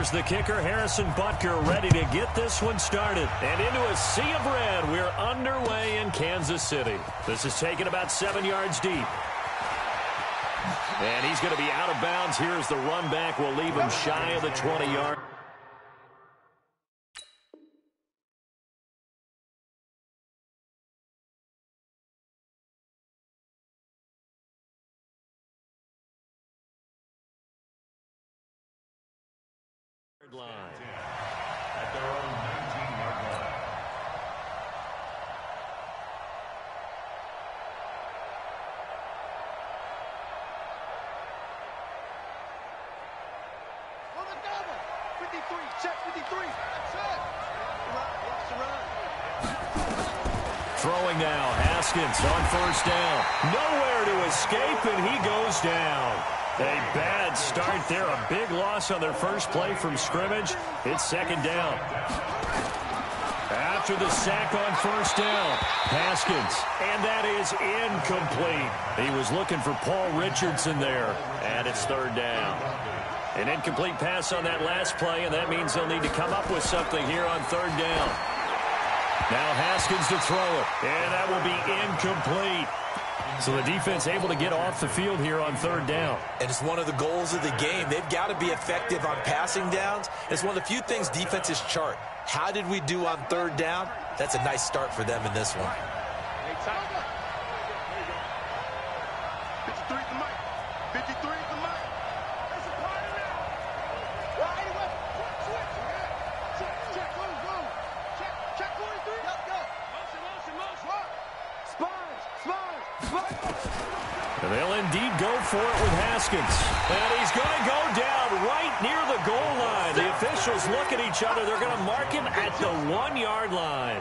Here's the kicker, Harrison Butker, ready to get this one started. And into a sea of red, we're underway in Kansas City. This is taken about 7 yards deep. And he's going to be out of bounds. Here's the run back. We'll leave him shy of the 20-yard. Line. At their own 19-yard line. On the double. 53. Check 53. That's it. Watch the run. Throwing now. Haskins on first down. Nowhere to escape, and he goes down. A bad start there. A big loss on their first play from scrimmage. It's second down. After the sack on first down, Haskins. And that is incomplete. He was looking for Paul Richardson there. And it's third down. An incomplete pass on that last play, and that means they'll need to come up with something here on third down. Now Haskins to throw it. And that will be incomplete. So the defense able to get off the field here on third down. And it's one of the goals of the game. They've got to be effective on passing downs. It's one of the few things defenses chart. How did we do on third down? That's a nice start for them in this one. 53 at the mic. 53 at the mic. That's a party now. Right away. Check. Go. Check 43. Go. Motion. Sponge. And they'll indeed go for it with Haskins. And he's going to go down right near the goal line. The officials look at each other. They're going to mark him at the 1-yard line.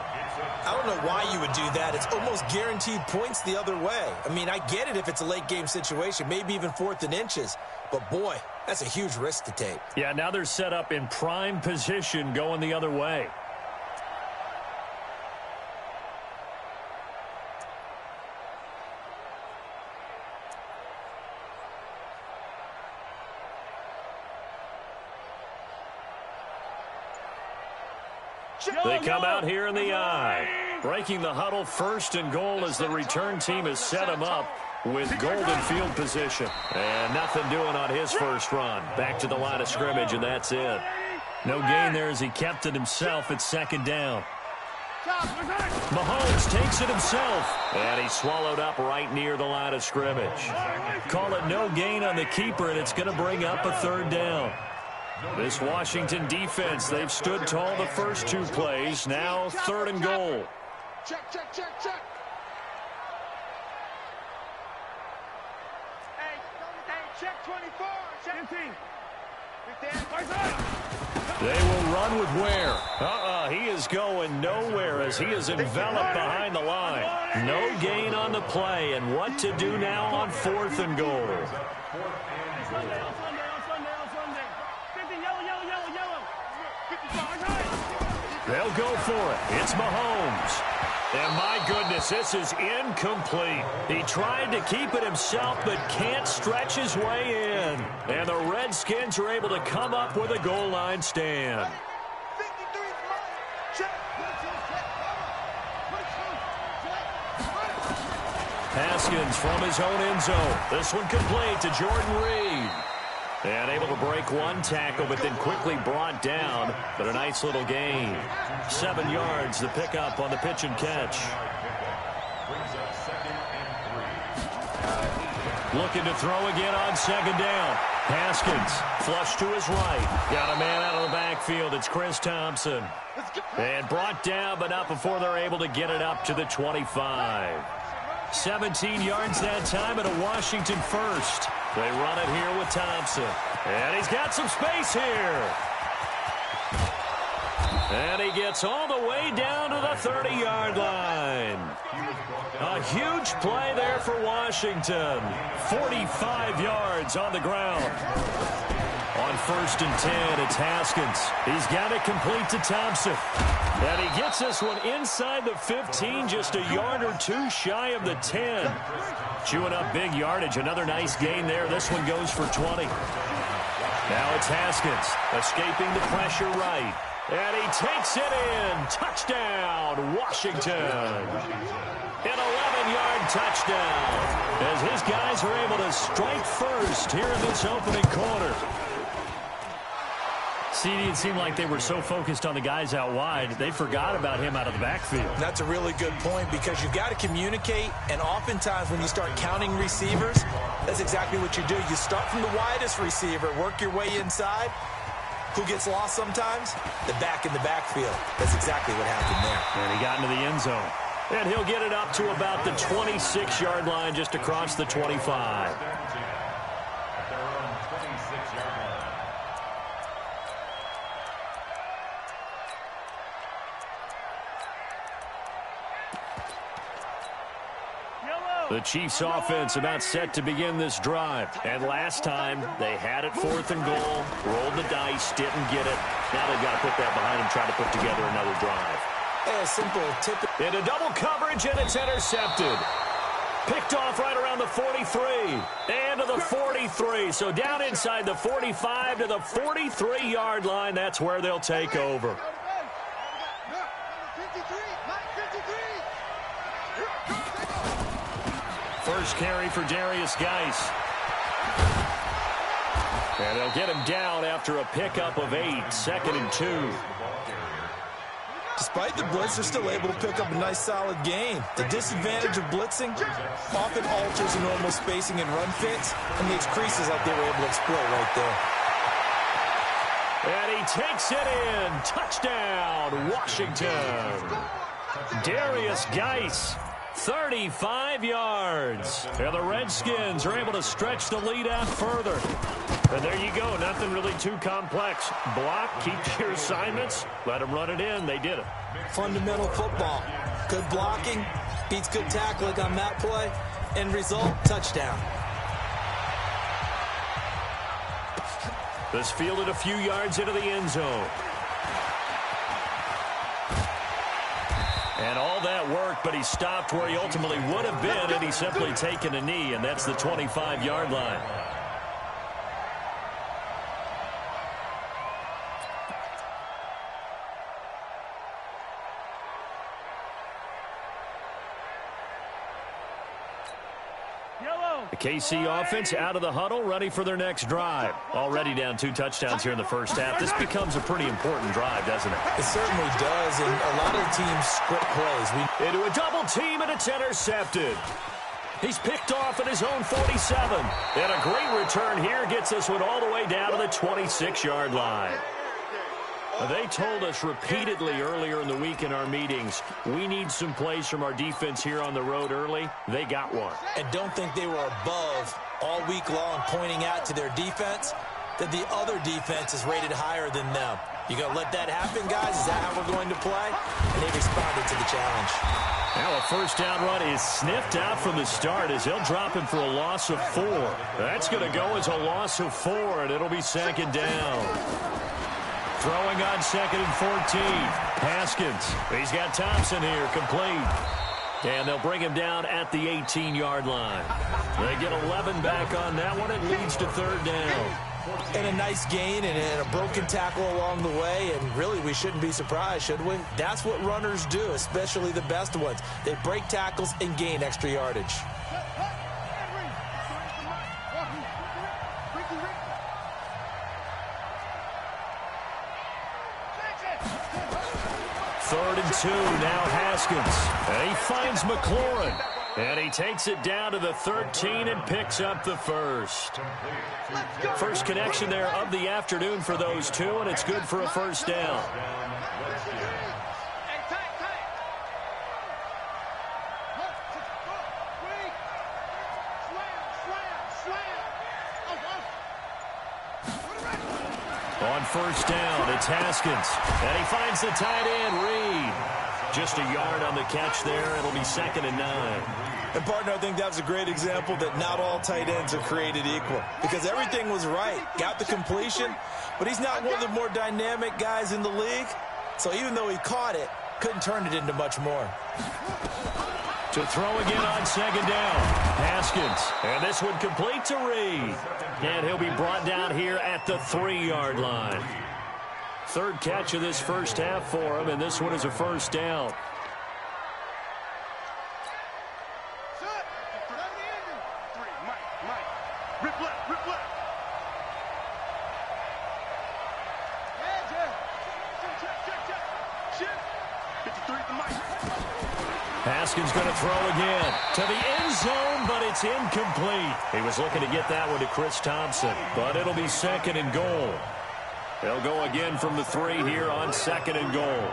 I don't know why you would do that. It's almost guaranteed points the other way. I mean, I get it if it's a late game situation, maybe even 4th and inches. But, boy, that's a huge risk to take. Yeah, now they're set up in prime position going the other way. They come out here in the I. Breaking the huddle, 1st and goal as the return team has set him up with golden field position. And nothing doing on his first run. Back to the line of scrimmage, and that's it. No gain there as he kept it himself at second down. Mahomes takes it himself, and he's swallowed up right near the line of scrimmage. Call it no gain on the keeper, and it's going to bring up a third down. This Washington defense, they've stood tall the first 2 plays. Now 3rd and goal. Check. Hey, check 24. Check 15. They will run with Ware. He is going nowhere as he is enveloped behind the line. No gain on the play, and what to do now on 4th and goal. They'll go for it. It's Mahomes. And my goodness, this is incomplete. He tried to keep it himself, but can't stretch his way in. And the Redskins are able to come up with a goal line stand. Haskins from his own end zone. This one complete to Jordan Reed. And able to break one tackle, but then quickly brought down. But a nice little gain. 7 yards, the pickup on the pitch and catch. Looking to throw again on second down. Haskins, flush to his right. Got a man out of the backfield. It's Chris Thompson. And brought down, but not before they're able to get it up to the 25. 17 yards that time and a Washington first. They run it here with Thompson. And he's got some space here. And he gets all the way down to the 30-yard line. A huge play there for Washington. 45 yards on the ground. On 1st and 10, it's Haskins. He's got it complete to Thompson. And he gets this one inside the 15, just a yard or 2 shy of the 10. Chewing up big yardage. Another nice gain there. This one goes for 20. Now it's Haskins, escaping the pressure right. And he takes it in. Touchdown, Washington. An 11-yard touchdown as his guys are able to strike first here in this opening quarter. CD, it seemed like they were so focused on the guys out wide, they forgot about him out of the backfield. That's a really good point because you've got to communicate, and oftentimes when you start counting receivers, that's exactly what you do. You start from the widest receiver, work your way inside. Who gets lost sometimes? The back in the backfield. That's exactly what happened there. And he got into the end zone. And he'll get it up to about the 26-yard line just across the 25. The Chiefs offense about set to begin this drive. And last time, they had it 4th and goal, rolled the dice, didn't get it. Now they've got to put that behind them, try to put together another drive. A simple tip. Into double coverage, and it's intercepted. Picked off right around the 43. And to the 43. So down inside the 45 to the 43-yard line. That's where they'll take over. First carry for Darius Geis. And they'll get him down after a pickup of 8, 2nd and 2. Despite the blitz, they're still able to pick up a nice solid gain. The disadvantage of blitzing often alters the normal spacing and run fits and makes creases like they were able to exploit right there. And he takes it in. Touchdown, Washington. Darius Geis, 35 yards. And the Redskins are able to stretch the lead out further. And there you go. Nothing really too complex. Block, keep your assignments, let them run it in. They did it. Fundamental football. Good blocking beats good tackling on that play. End result, touchdown. This fielded a few yards into the end zone. And all that work, but he stopped where he ultimately would have been had he simply taken a knee, and that's the 25-yard line. The KC offense out of the huddle, ready for their next drive. Already down 2 touchdowns here in the first half. This becomes a pretty important drive, doesn't it? It certainly does, and a lot of the teams script plays. Into a double team, and it's intercepted. He's picked off at his own 47. And a great return here gets this one all the way down to the 26-yard line. They told us repeatedly earlier in the week in our meetings, we need some plays from our defense here on the road early. They got one. And don't think they were above all week long pointing out to their defense that the other defense is rated higher than them. You going to let that happen, guys? Is that how we're going to play? And they responded to the challenge. Now a first down run is sniffed out from the start as they'll drop him for a loss of 4. That's going to go as a loss of 4, and it'll be 2nd down. Throwing on 2nd and 14. Haskins. He's got Thompson here, complete. And they'll bring him down at the 18-yard line. They get 11 back on that one. It leads to 3rd down. And a nice gain and a broken tackle along the way. And really, we shouldn't be surprised, should we? That's what runners do, especially the best ones. They break tackles and gain extra yardage. Third and 2, now Haskins. And he finds McLaurin. And he takes it down to the 13 and picks up the first. First connection there of the afternoon for those two, and it's good for a first down. On first down, it's Haskins. And he finds the tight end, Reed. Just a yard on the catch there. It'll be 2nd and 9. And, partner, I think that was a great example that not all tight ends are created equal. Because everything was right. Got the completion, but he's not one of the more dynamic guys in the league. So even though he caught it, couldn't turn it into much more. To throw again on second down. Haskins. And this one complete to Reed. And he'll be brought down here at the 3-yard line. Third catch of this first half for him, and this one is a first down. Haskins going to throw again to the end zone, but it's incomplete. He was looking to get that one to Chris Thompson, but it'll be second and goal. They'll go again from the 3 here on second and goal.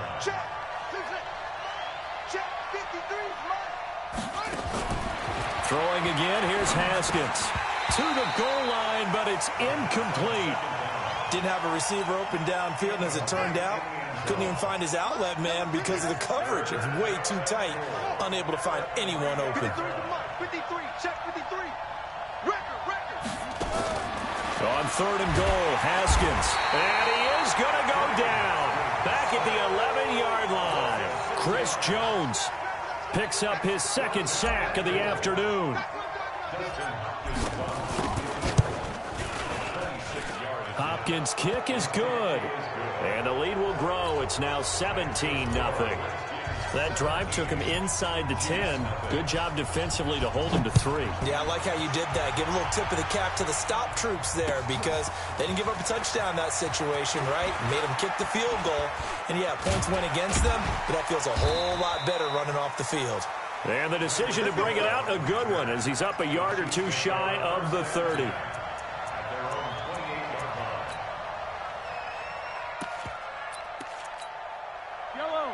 Throwing again, here's Haskins. To the goal line, but it's incomplete. Didn't have a receiver open downfield, and as it turned out, couldn't even find his outlet man because of the coverage. It's way too tight, unable to find anyone open. 53, check 53. Record. On third and goal, Haskins. And he is going to go down. Back at the 11-yard line. Chris Jones picks up his second sack of the afternoon. Hopkins' kick is good. And the lead will grow. It's now 17-0. That drive took him inside the 10. Good job defensively to hold him to 3. Yeah, I like how you did that. Give a little tip of the cap to the stop troops there because they didn't give up a touchdown in that situation, right? Made them kick the field goal. And, yeah, points went against them, but that feels a whole lot better running off the field. And the decision to bring it out, a good one, as he's up a yard or two shy of the 30.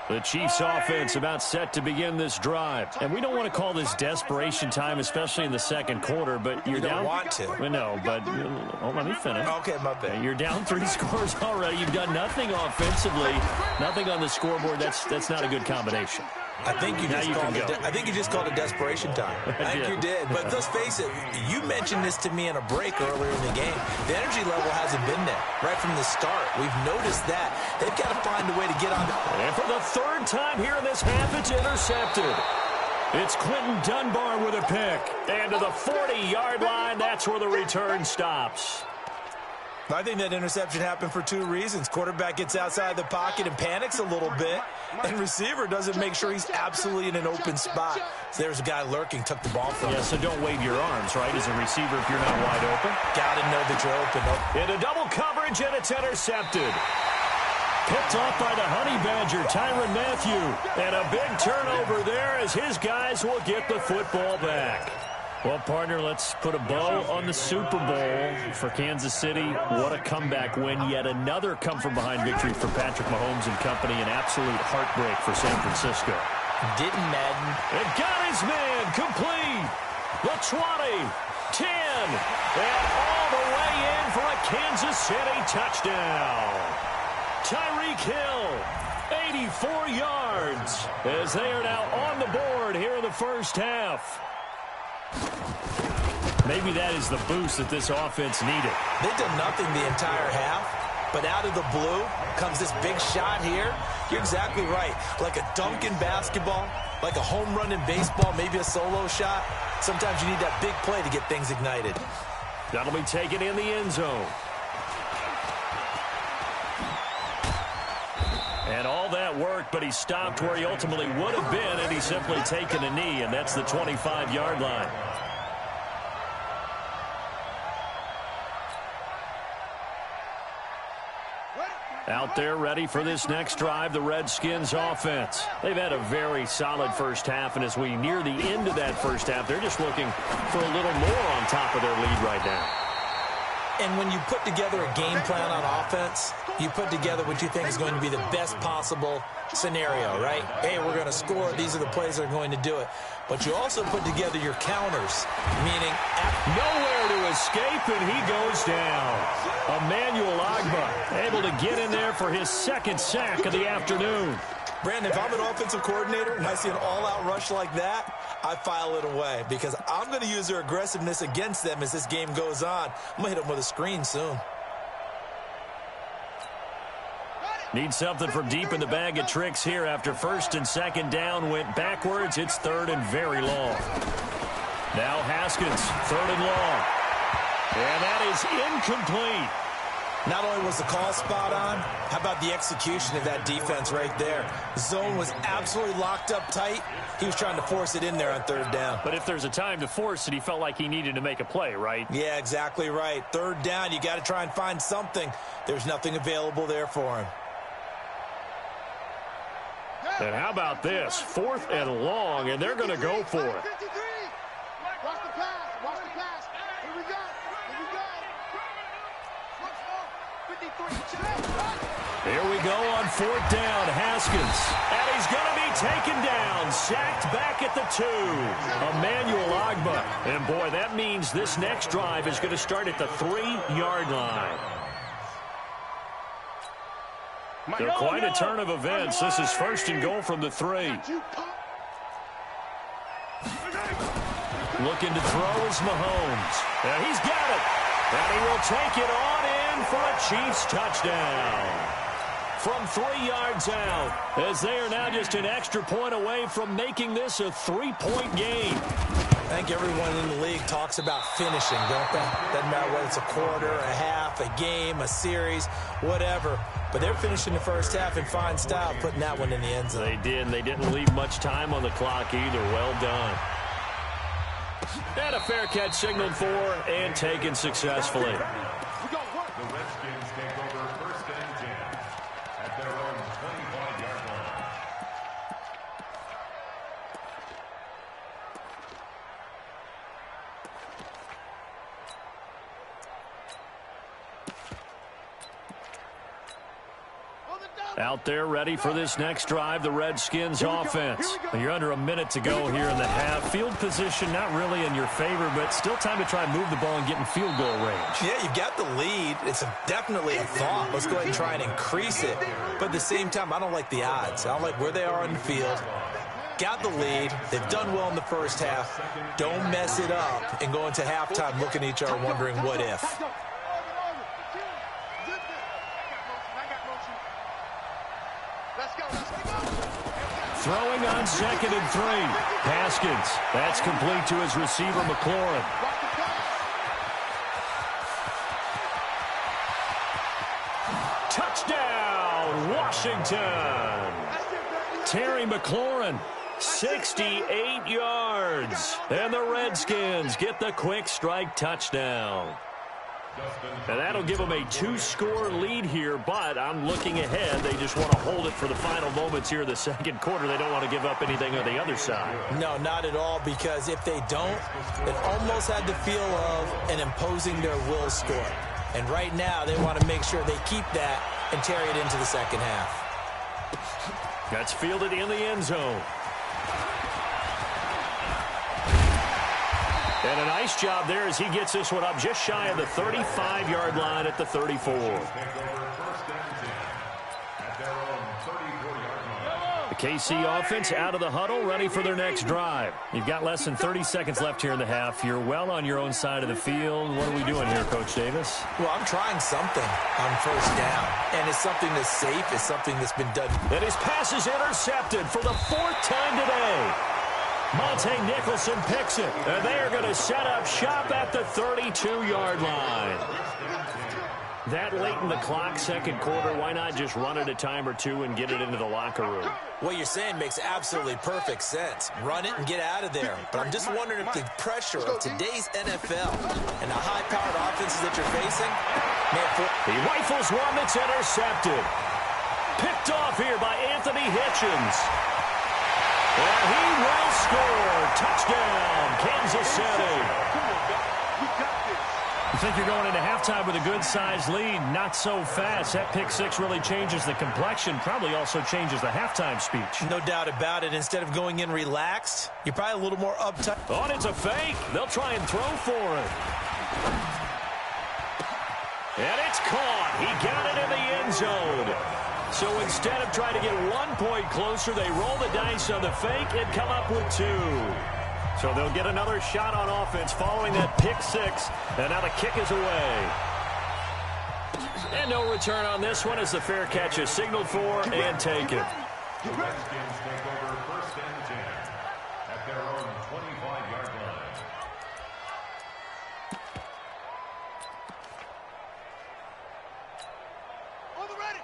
The Chiefs offense about set to begin this drive. And we don't want to call this desperation time, especially in the second quarter, but you're down. You don't want to. Well, no, but let me finish. Okay, my bad. You're down 3 scores already. You've done nothing offensively, nothing on the scoreboard. That's not a good combination. I think you just called it desperation time. I think you did. But let's face it, you mentioned this to me in a break earlier in the game. The energy level hasn't been there right from the start. We've noticed that. They've got to find a way to get on. And for the third time here in this half, it's intercepted. It's Quentin Dunbar with a pick. And to the 40-yard line, that's where the return stops. I think that interception happened for 2 reasons. Quarterback gets outside the pocket and panics a little bit, and receiver doesn't make sure he's absolutely in an open spot. So there's a guy lurking, took the ball from him. Yeah, so don't wave your arms, right, as a receiver if you're not wide open. Got to know that you're open. Into double coverage, and it's intercepted. Picked off by the Honey Badger, Tyrann Mathieu. And a big turnover there as his guys will get the football back. Well, partner, let's put a bow on the Super Bowl for Kansas City. What a comeback win. Yet another come-from-behind victory for Patrick Mahomes and company. An absolute heartbreak for San Francisco. Didn't Madden. And got his man complete. The 20, 10, and all the way in for a Kansas City touchdown. Tyreek Hill, 84 yards, as they are now on the board here in the first half. Maybe that is the boost that this offense needed. They've done nothing the entire half, but out of the blue comes this big shot here. You're exactly right. Like a dunk in basketball, like a home run in baseball, maybe a solo shot. Sometimes you need that big play to get things ignited. That'll be taken in the end zone. And all that worked, but he stopped where he ultimately would have been, and he's simply taken a knee, and that's the 25-yard line. Out there ready for this next drive, the Redskins offense. They've had a very solid first half, and as we near the end of that first half, they're just looking for a little more on top of their lead right now. And when you put together a game plan on offense, you put together what you think is going to be the best possible scenario, right? Hey, we're going to score. These are the plays that are going to do it. But you also put together your counters, meaning nowhere to escape, and he goes down. Emmanuel Ogbah able to get in there for his second sack of the afternoon. Brandon, if I'm an offensive coordinator and I see an all-out rush like that, I file it away because I'm going to use their aggressiveness against them as this game goes on. I'm going to hit them with a screen soon. Need something from deep in the bag of tricks here after first and second down went backwards. It's third and very long. Now Haskins, third and long. And that is incomplete. Not only was the call spot on, how about the execution of that defense right there? The zone was absolutely locked up tight. He was trying to force it in there on third down. But if there's a time to force it, he felt like he needed to make a play, right? Yeah, exactly right. Third down, you got to try and find something. There's nothing available there for him. And how about this? Fourth and long, and they're going to go for it. Watch the pass. Watch the pass. Here we go. Here we go. 53. Here we go on fourth down. Haskins. And he's going to be taken down. Sacked back at the 2. Emmanuel Ogbah. And, boy, that means this next drive is going to start at the 3-yard line. They're quite a turn of events. This is first and goal from the 3. Looking to throw is Mahomes. And he's got it. And he will take it on in for a Chiefs touchdown. From 3 yards out, as they are now just an extra point away from making this a 3-point game. I think everyone in the league talks about finishing, don't they? Doesn't matter whether it's a quarter, a half, a game, a series, whatever. But they're finishing the first half in fine style, putting that one in the end zone. They did, and they didn't leave much time on the clock either. Well done. And a fair catch signaled for and taken successfully. The Redskins take over first and 10 at their own 25-yard line. Out there ready for this next drive, the Redskins offense. You're under a minute to go here in the half. Field position not really in your favor, but still time to try and move the ball and get in field goal range. Yeah, you've got the lead. It's definitely a thought. Let's go ahead and try and increase it. But at the same time, I don't like the odds. I don't like where they are on the field. Got the lead. They've done well in the first half. Don't mess it up and go into halftime looking at each other wondering what if. Throwing on second and 3. Haskins. That's complete to his receiver, McLaurin. Touchdown, Washington. Terry McLaurin, 68 yards. And the Redskins get the quick strike touchdown. And that'll give them a 2-score lead here, but I'm looking ahead. They just want to hold it for the final moments here in the second quarter. They don't want to give up anything on the other side. No, not at all, because if they don't, it almost had the feel of an imposing their will score. And right now, they want to make sure they keep that and carry it into the second half. That's fielded in the end zone. And a nice job there as he gets this one up just shy of the 35-yard line at the 34. The KC offense out of the huddle, ready for their next drive. You've got less than 30 seconds left here in the half. You're well on your own side of the field. What are we doing here, Coach Davis? Well, I'm trying something on first down, and it's something that's safe. It's something that's been done. And his pass is intercepted for the 4th time today. Monte Nicholson picks it, and they are going to set up shop at the 32-yard line. That late in the clock, second quarter, why not just run it a time or two and get it into the locker room? What you're saying makes absolutely perfect sense. Run it and get out of there. But I'm just wondering if the pressure of today's NFL and the high-powered offenses that you're facing, he rifles one that's intercepted. Picked off here by Anthony Hitchens. And he will score. Touchdown, Kansas City. You think you're going into halftime with a good-sized lead? Not so fast. That pick six really changes the complexion, probably also changes the halftime speech. No doubt about it. Instead of going in relaxed, you're probably a little more uptight. Oh, and it's a fake. They'll try and throw for it. And it's caught. He got it in the end zone. So instead of trying to get 1 point closer, they roll the dice on the fake and come up with 2. So they'll get another shot on offense following that pick six. And now the kick is away. And no return on this one as the fair catch is signaled for and taken. The Redskins take over 1st and 10 at their own 25-yard line.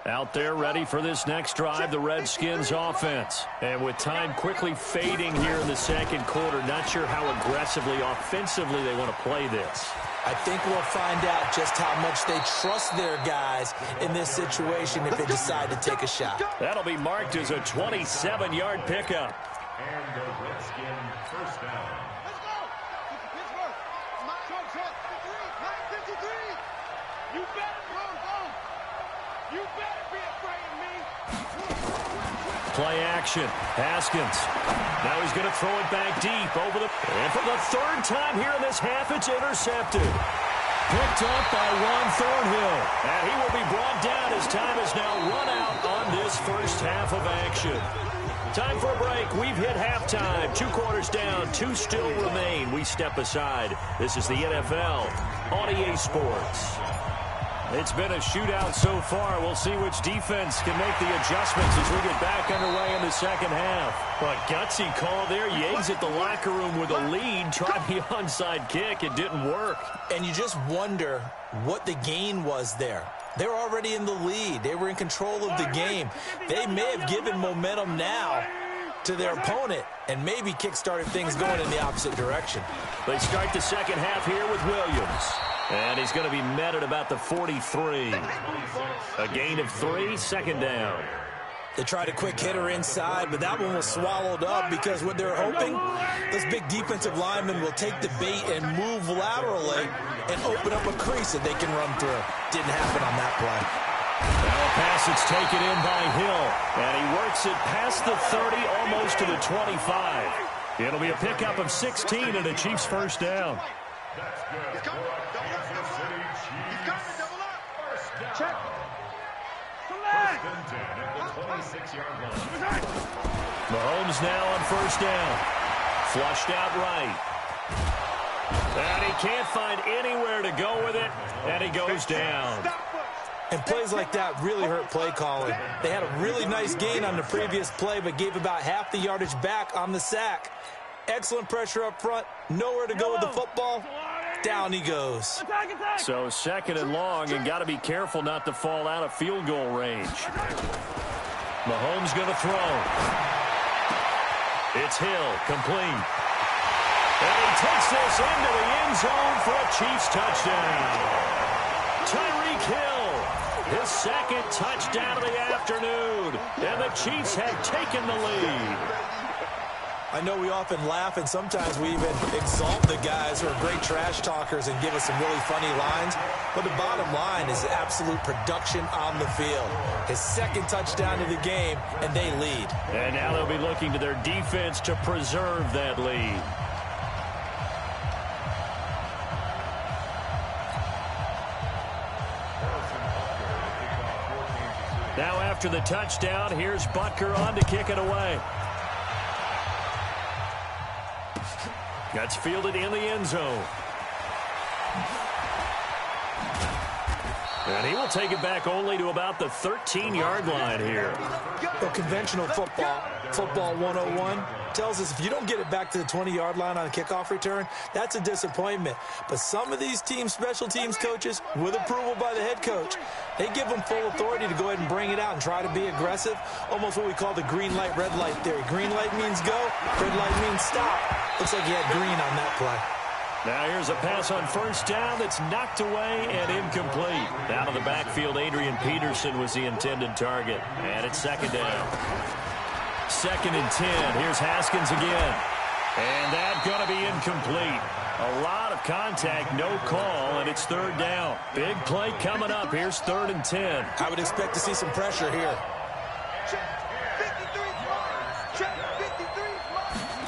Out there ready for this next drive, the Redskins offense. And with time quickly fading here in the second quarter, not sure how aggressively, offensively they want to play this. I think we'll find out just how much they trust their guys in this situation if they decide to take a shot. That'll be marked as a 27-yard pickup. And the Redskin first down. Let's go! Pittsburgh! My 53! You better go! You better be afraid of me! Play action. Haskins. Now he's going to throw it back deep over the... And for the third time here in this half, it's intercepted. Picked up by Juan Thornhill. And he will be brought down as time is now run out on this first half of action. Time for a break. We've hit halftime. 2 quarters down. 2 still remain. We step aside. This is the NFL on EA Sports. It's been a shootout so far. We'll see which defense can make the adjustments as we get back underway in the second half. But gutsy call there. Yates at the locker room with a lead. Tried the onside kick. It didn't work. And you just wonder what the gain was there. They were already in the lead. They were in control of the game. They may have given momentum now to their opponent and maybe kick-started things going in the opposite direction. They start the second half here with Williams. And he's going to be met at about the 43. A gain of 3, second down. They tried a quick hitter inside, but that one was swallowed up because what they're hoping, this big defensive lineman will take the bait and move laterally and open up a crease that they can run through. Didn't happen on that play. Now a pass that's taken in by Hill. And he works it past the 30, almost to the 25. It'll be a pickup of 16 and a Chiefs first down. That's good. Kansas City Chiefs. Check. 1st and 10 at the 26-yard line. Mahomes now on first down. Flushed out right. And he can't find anywhere to go with it. And he goes down. And plays like that really hurt play calling. They had a really nice gain on the previous play, but gave about half the yardage back on the sack. Excellent pressure up front. Nowhere to go with the football. Down he goes. So second and long, and got to be careful not to fall out of field goal range. Mahomes going to throw. It's Hill, complete. And he takes this into the end zone for a Chiefs touchdown. Tyreek Hill, his second touchdown of the afternoon. And the Chiefs have taken the lead. I know we often laugh, and sometimes we even exalt the guys who are great trash talkers and give us some really funny lines. But the bottom line is absolute production on the field. His second touchdown of the game, and they lead. And now they'll be looking to their defense to preserve that lead. Now after the touchdown, here's Butker on to kick it away. That's fielded in the end zone. And he will take it back only to about the 13-yard line here. Well, conventional football 101, tells us if you don't get it back to the 20-yard line on a kickoff return, that's a disappointment. But some of these teams, special teams coaches, with approval by the head coach, they give them full authority to go ahead and bring it out and try to be aggressive, almost what we call the green light, red light theory. Green light means go, red light means stop. Looks like he had green on that play. Now here's a pass on first down that's knocked away and incomplete. Down to the backfield, Adrian Peterson was the intended target. And it's second down. 2nd and 10. Here's Haskins again. And that's going to be incomplete. A lot of contact, no call, and it's third down. Big play coming up. Here's 3rd and 10. I would expect to see some pressure here.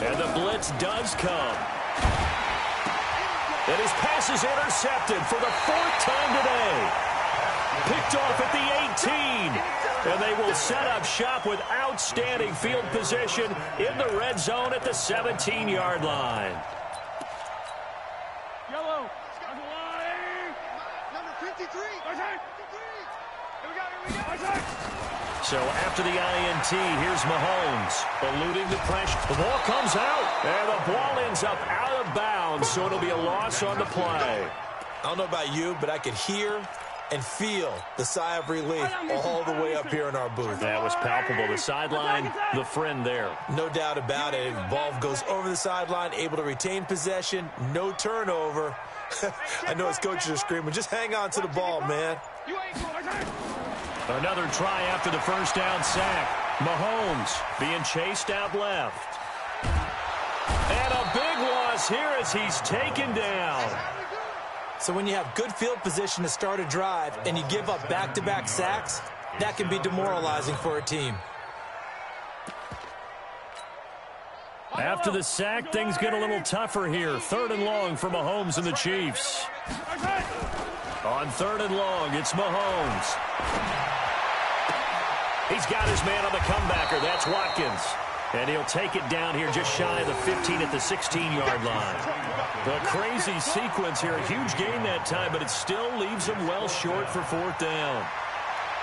And the blitz does come. And his pass is intercepted for the 4th time today. Picked off at the 18. And they will set up shop with outstanding field position in the red zone at the 17-yard line. Yellow. Number 53. So after the INT, here's Mahomes eluding the pressure. The ball comes out, and the ball ends up out of bounds, so it'll be a loss on the play. I don't know about you, but I could hear and feel the sigh of relief all the way up here in our booth. That was palpable. The sideline, the friend there. No doubt about it. The ball goes over the sideline, able to retain possession, no turnover. I know his coaches are screaming, just hang on to the ball, man. Another try after the first down sack. Mahomes being chased out left. And a big loss here as he's taken down. So when you have good field position to start a drive and you give up back-to-back sacks, that can be demoralizing for a team. After the sack, things get a little tougher here. 3rd and long for Mahomes and the Chiefs. On 3rd and long, it's Mahomes. He's got his man on the comebacker. That's Watkins. And he'll take it down here just shy of the 15 at the 16-yard line. The crazy sequence here. A huge gain that time, but it still leaves him well short for 4th down.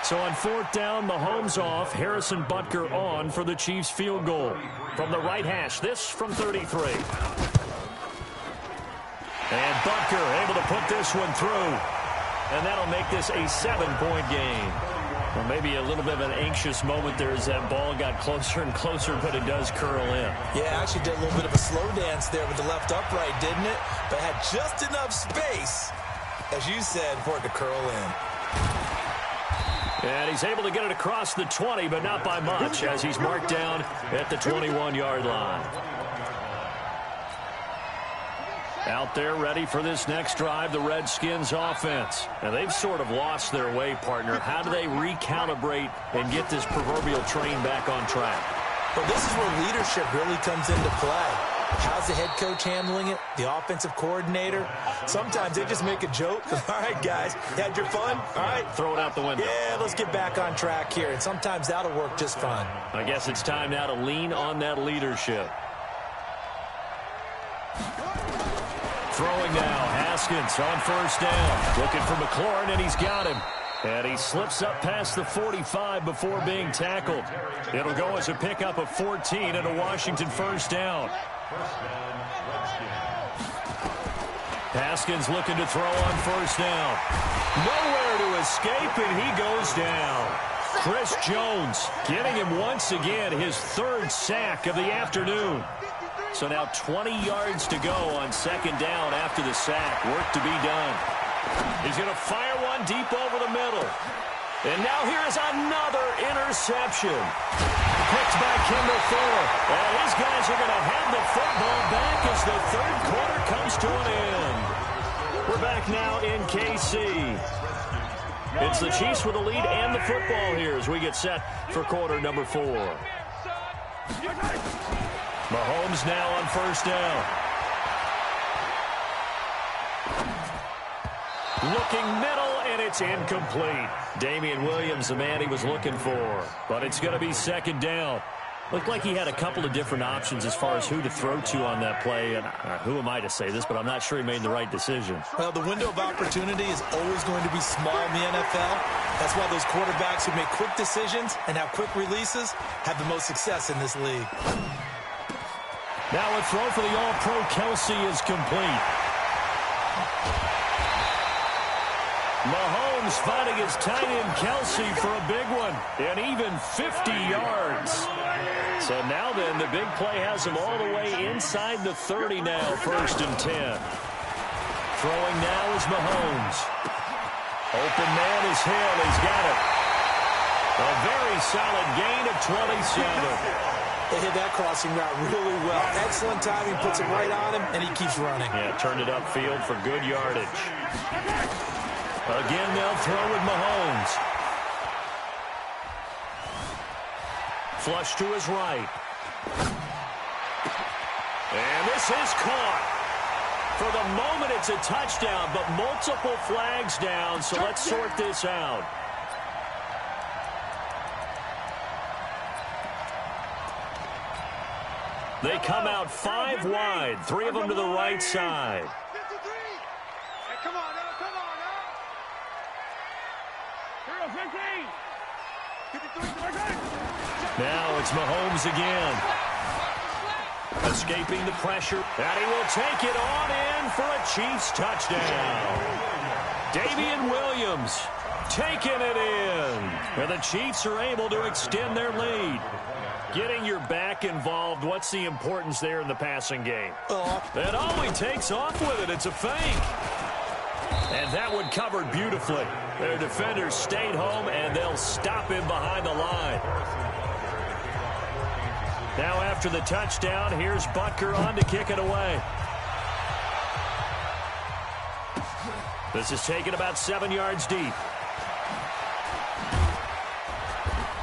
So on 4th down, Mahomes off. Harrison Butker on for the Chiefs field goal. From the right hash, this from 33. And Butker able to put this one through. And that'll make this a 7-point game. Well, maybe a little bit of an anxious moment there as that ball got closer and closer, but it does curl in. Yeah, actually did a little bit of a slow dance there with the left upright, didn't it? But had just enough space, as you said, for it to curl in. And he's able to get it across the 20, but not by much, as he's marked down at the 21-yard line. Out there ready for this next drive, the Redskins offense. Now, they've sort of lost their way, partner. How do they recalibrate and get this proverbial train back on track? Well, this is where leadership really comes into play. How's the head coach handling it? The offensive coordinator? Sometimes they just make a joke. All right, guys, you had your fun? All right. Throw it out the window. Yeah, let's get back on track here. And sometimes that'll work just fine. I guess it's time now to lean on that leadership. Throwing now, Haskins on 1st down. Looking for McLaurin, and he's got him. And he slips up past the 45 before being tackled. It'll go as a pickup of 14 and a Washington 1st down. Haskins looking to throw on 1st down. Nowhere to escape, and he goes down. Chris Jones getting him once again, his 3rd sack of the afternoon. So now 20 yards to go on 2nd down after the sack. Work to be done. He's going to fire one deep over the middle. And now here's another interception. Picked by Kendall Fuller. And his guys are going to have the football back as the 3rd quarter comes to an end. We're back now in KC. It's the Chiefs with the lead and the football here as we get set for quarter number 4. Mahomes now on 1st down. Looking middle, and it's incomplete. Damian Williams, the man he was looking for. But it's going to be 2nd down. Looked like he had a couple of different options as far as who to throw to on that play. And who am I to say this, but I'm not sure he made the right decision. Well, the window of opportunity is always going to be small in the NFL. That's why those quarterbacks who make quick decisions and have quick releases have the most success in this league. Now a throw for the All-Pro Kelsey is complete. Mahomes finding his tight end Kelsey for a big one. And even 50 yards. So now then, the big play has him all the way inside the 30 now, 1st and 10. Throwing now is Mahomes. Open man is Hill. He's got it. A very solid gain of 27. They hit that crossing route really well. Excellent timing, puts it right on him, and he keeps running. Yeah, turned it upfield for good yardage. Again, they'll throw with Mahomes. Flush to his right. And this is caught. For the moment, it's a touchdown, but multiple flags down, so let's sort this out. They come out 5 wide, 3 of them to the right side. 53. Hey, come on now, come on now. 0-15. Now it's Mahomes again. Escaping the pressure, and he will take it on in for a Chiefs touchdown. Damian Williams taking it in. And the Chiefs are able to extend their lead. Getting your back involved, what's the importance there in the passing game? And he takes off with it. It's a fake. And that one covered beautifully. Their defenders stayed home, and they'll stop him behind the line. Now after the touchdown, here's Butker on to kick it away. This is taken about 7 yards deep.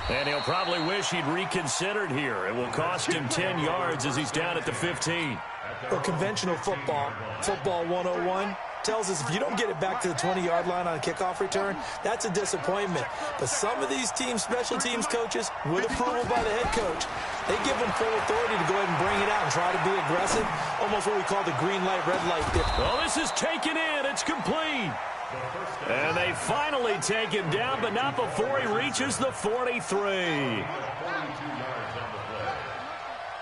And he'll probably wish he'd reconsidered here. It will cost him 10 yards as he's down at the 15. Well, conventional football 101, tells us if you don't get it back to the 20-yard line on a kickoff return, that's a disappointment. But some of these teams, special teams coaches, with approval by the head coach, they give them full authority to go ahead and bring it out and try to be aggressive, almost what we call the green light, red light dip. Well, this is taken in. It's complete. And they finally take him down, but not before he reaches the 43. 42 yards on the play.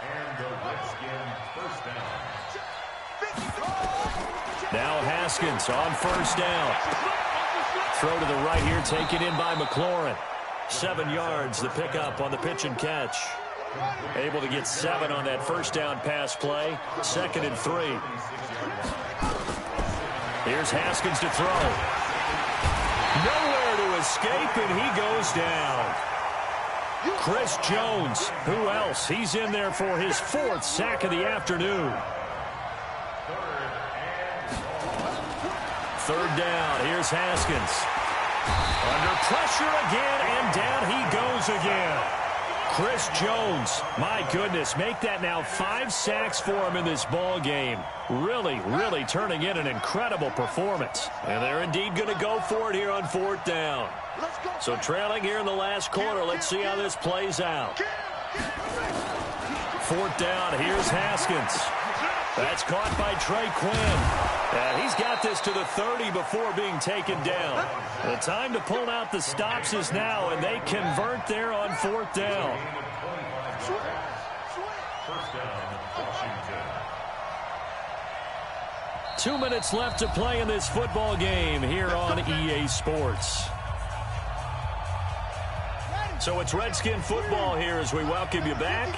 And the Redskins first down. Now Haskins on first down. Throw to the right here, taken in by McLaurin. 7 yards, the pickup on the pitch and catch. Able to get 7 on that first down pass play. 2nd and 3. Here's Haskins to throw. Nowhere to escape, and he goes down. Chris Jones, who else? He's in there for his 4th sack of the afternoon. 3rd down, here's Haskins. Under pressure again, and down he goes again. Chris Jones, my goodness, make that now 5 sacks for him in this ball game. Really, really turning in an incredible performance. And they're indeed going to go for it here on 4th down. So trailing here in the last quarter, let's see how this plays out. 4th down, here's Haskins. That's caught by Trey Quinn. And he's got this to the 30 before being taken down. The time to pull out the stops is now, and they convert there on 4th down. First down, Washington. 2 minutes left to play in this football game here on EA Sports. So it's Redskin football here as we welcome you back.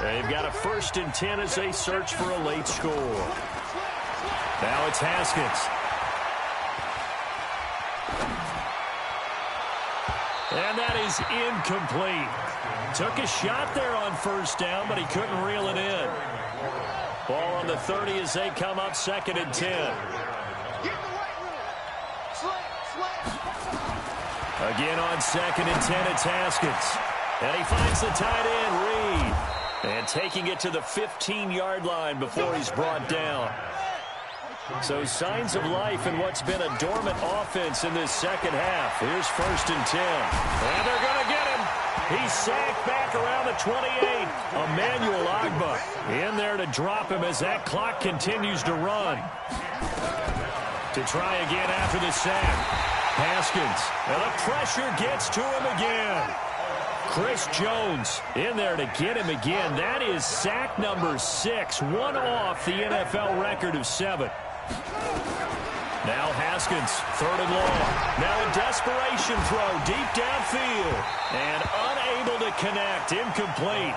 They've got a 1st and 10 as they search for a late score. Now it's Haskins. And that is incomplete. Took a shot there on 1st down, but he couldn't reel it in. Ball on the 30 as they come up 2nd and 10. Again on 2nd and 10, it's Haskins. And he finds the tight end, Reed. And taking it to the 15-yard line before he's brought down. So signs of life in what's been a dormant offense in this 2nd half. Here's 1st and 10. And they're going to get him. He's sacked back around the 28. Emmanuel Agba in there to drop him as that clock continues to run. To try again after the sack. Haskins. And the pressure gets to him again. Chris Jones in there to get him again. That is sack number 6. One off the NFL record of 7. Now Haskins, 3rd and long. Now a desperation throw deep downfield. And unable to connect. Incomplete.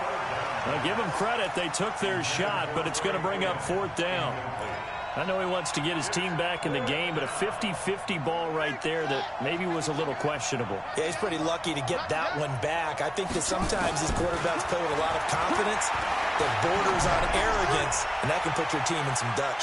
I'll give them credit. They took their shot, but it's going to bring up 4th down. I know he wants to get his team back in the game, but a 50-50 ball right there that maybe was a little questionable. Yeah, he's pretty lucky to get that one back. I think that sometimes these quarterbacks play with a lot of confidence that borders on arrogance, and that can put your team in some Dutch.